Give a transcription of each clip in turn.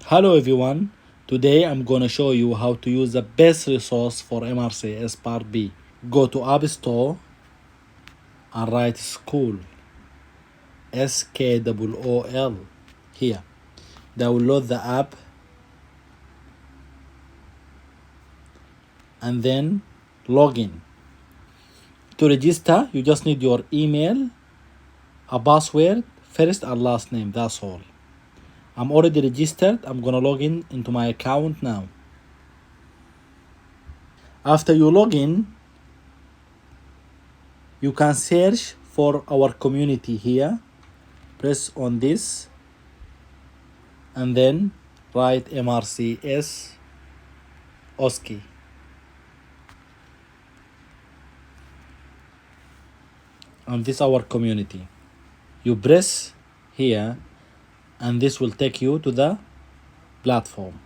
Hello everyone, today I'm gonna show you how to use the best resource for MRCS Part B. Go to App Store and write Skool, Skool, here. Download the app and then log in. To register, you just need your email, a password, first and last name, that's all. I'm already registered, I'm gonna log in into my account now. After you log in, you can search for our community here. Press on this and then write MRCS OSCE. And this is our community. You press here and this will take you to the platform.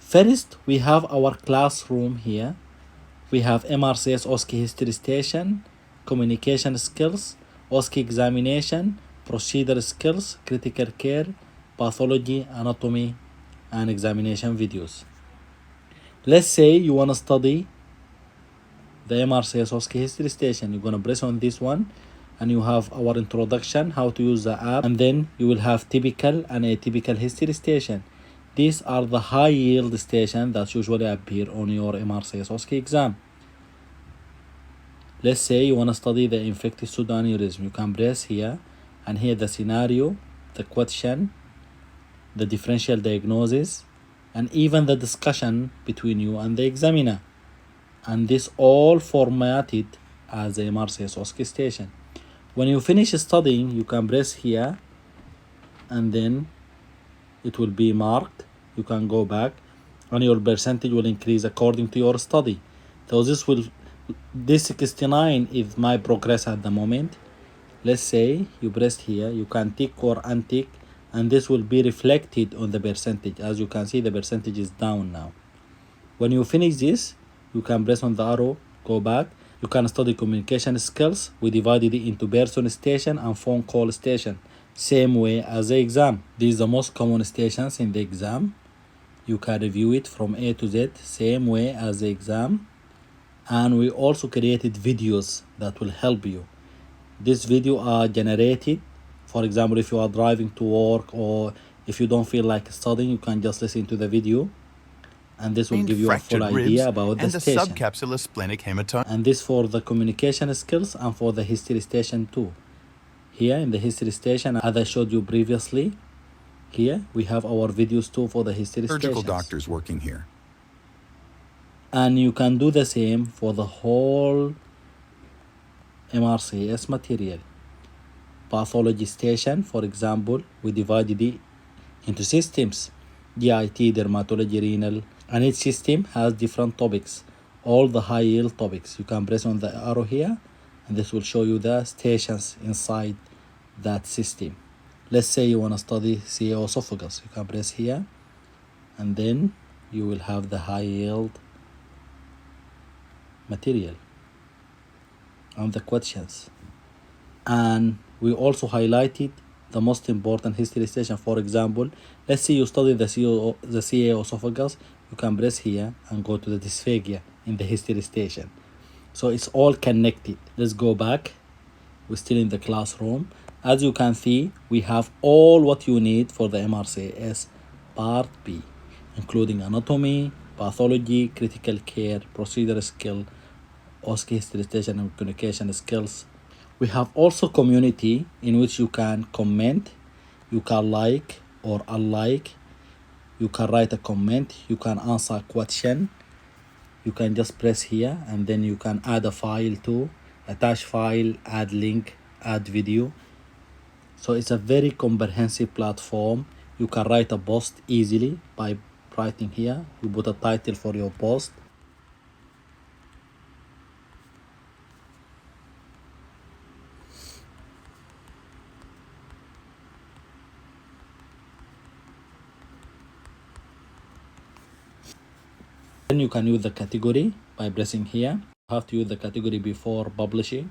First, we have our classroom here. We have MRCS OSCE History Station, Communication Skills, OSCE Examination, Procedure Skills, Critical Care, Pathology, Anatomy, and Examination videos. Let's say you want to study the MRCS OSCE History Station. You're going to press on this one and you have our introduction, how to use the app, and then you will have typical and atypical history station. These are the high yield stations that usually appear on your MRCS OSCE exam. Let's say you want to study the infected pseudoaneurysm. You can press here and here the scenario, the question, the differential diagnosis, and even the discussion between you and the examiner. And this all formatted as a MRCS OSCE station. When you finish studying, you can press here and then it will be marked. You can go back and your percentage will increase according to your study. So this 69 is my progress at the moment. Let's say you press here, you can tick or untick, and this will be reflected on the percentage. As you can see, the percentage is down now. When you finish this, you can press on the arrow, go back. You can study communication skills. We divided it into person station and phone call station, same way as the exam. These are the most common stations in the exam. You can review it from A to Z, same way as the exam. And we also created videos that will help you. This video are generated, for example, if you are driving to work or if you don't feel like studying, you can just listen to the video. And this will give you a full idea about the station. And the subcapsular splenic hematoma. And this for the communication skills and for the history station too. Here in the history station, as I showed you previously, here we have our videos too for the history Surgical stations. doctors working here. And you can do the same for the whole MRCS material. Pathology station, for example, we divided it into systems: GIT, dermatology, renal, and each system has different topics, all the high yield topics. You can press on the arrow here and this will show you the stations inside that system. Let's say you want to study CA esophagus. You can press here and then you will have the high yield material and the questions. And we also highlighted the most important history station. For example, let's say you study the CA esophagus, you can press here and go to the dysphagia in the history station. So it's all connected. Let's go back. We're still in the classroom. As you can see, we have all what you need for the MRCS Part B, including anatomy, pathology, critical care, procedure skill, OSCE history station, and communication skills. We have also community in which you can comment, you can like or unlike, you can write a comment, you can answer a question. You can just press here and then you can add a file too, attach file, add link, add video. So it's a very comprehensive platform. You can write a post easily by writing here. You put a title for your post. Then you can use the category by pressing here. You have to use the category before publishing.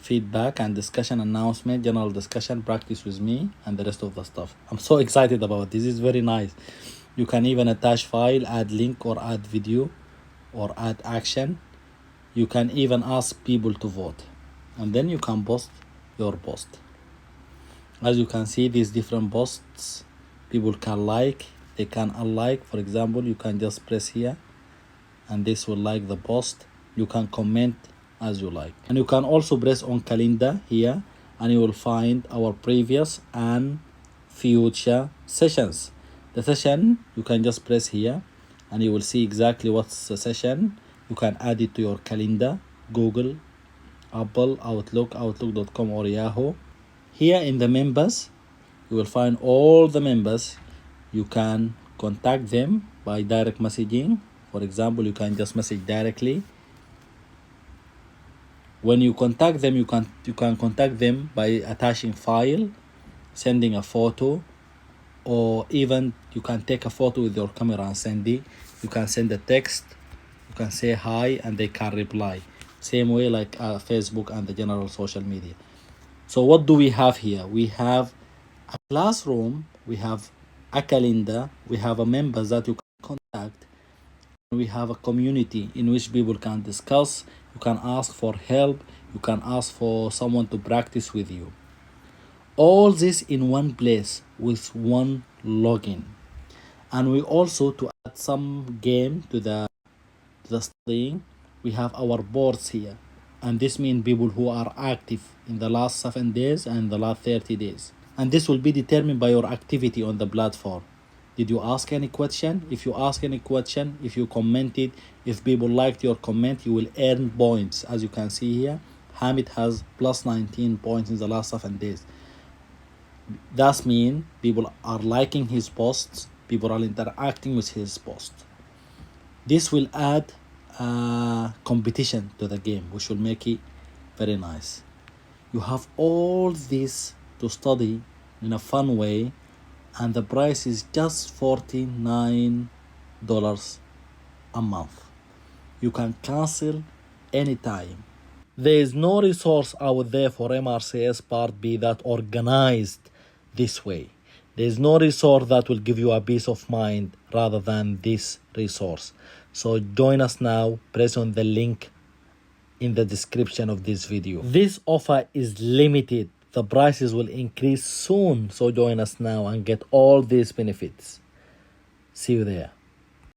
feedback and discussion, announcement, general discussion, practice with me, and the rest of the stuff. I'm so excited about this. It's very nice. You can even attach file, add link, or add video, or add action. You can even ask people to vote, and then you can post your post. As you can see, these different posts, people can like, they can unlike. For example, you can just press here and this will like the post. You can comment as you like, and you can also press on calendar here and you will find our previous and future sessions. The session, you can just press here and you will see exactly what's the session. You can add it to your calendar, Google, Apple, Outlook, Outlook.com, or Yahoo. Here in the members, you will find all the members. You can contact them by direct messaging. For example, you can just message directly. When you contact them, you can contact them by attaching file, sending a photo, or even you can take a photo with your camera and send it. You can send a text, you can say hi, and they can reply. Same way like Facebook and the general social media. So what do we have here? We have a classroom, we have a calendar, we have a members that you can contact, we have a community in which people can discuss, you can ask for help, you can ask for someone to practice with you. All this in one place with one login. And we also, to add some game to the studying, we have our boards here. And this means people who are active in the last 7 days and the last 30 days. And this will be determined by your activity on the platform. Did you ask any question? If you ask any question, if you commented, if people liked your comment, you will earn points. As you can see here, Hamid has plus 19 points in the last 7 days. That means people are liking his posts, people are interacting with his posts. This will add competition to the game, which will make it very nice. You have all this to study in a fun way, and the price is just $49 a month. You can cancel anytime. There is no resource out there for MRCS Part B that organized this way. There is no resource that will give you a peace of mind rather than this resource. So join us now. Press on the link in the description of this video. This offer is limited. The prices will increase soon. So join us now and get all these benefits. See you there.